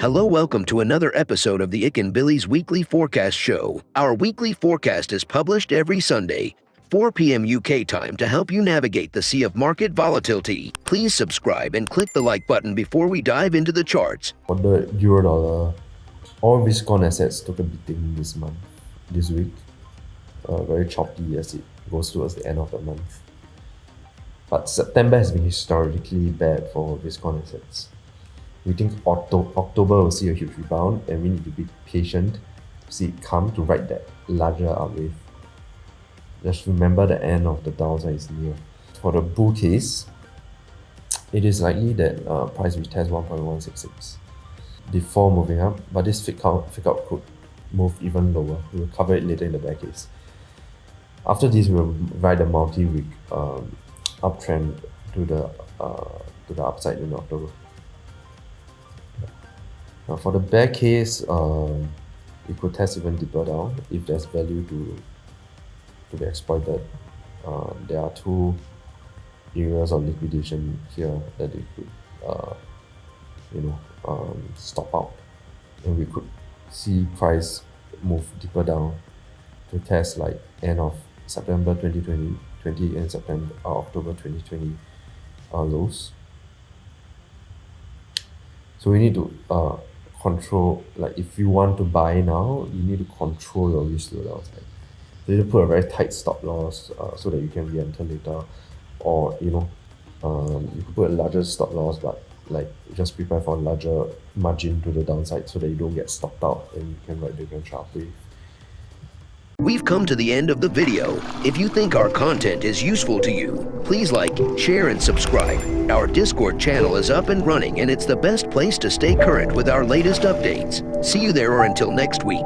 Hello, welcome to another episode of the Ikan Bilis Weekly Forecast Show. Our weekly forecast is published every Sunday, 4 p.m. UK time to help you navigate the sea of market volatility. Please subscribe and click the like button before we dive into the charts. For the euro dollar, all risk-on assets took a beating this week. Very choppy as it goes towards the end of the month. But September has been historically bad for risk-on assets. We think October will see a huge rebound, and we need to be patient to see it come to ride that larger upwave. Just remember the end of the downside is near. For the bull case, it is likely that price will test 1.166 before moving up, but this fake out could move even lower. We will cover it later in the bear case. After this, we will ride a multi-week uptrend to the upside in October. Now for the bear case, it could test even deeper down if there's value to be exploited. There are two areas of liquidation here that they could stop out, and we could see price move deeper down to test like end of September 2020 and October 2020 lows. So we need to control, like if you want to buy now, you need to control your risk to the downside. So you need to put a very tight stop loss so that you can re-enter later, or you could put a larger stop loss, but like just prepare for a larger margin to the downside so that you don't get stopped out and you can ride the grand sharply. We've come to the end of the video. If you think our content is useful to you, please like, share, and subscribe. Our Discord channel is up and running, and it's the best place to stay current with our latest updates. See you there, or until next week.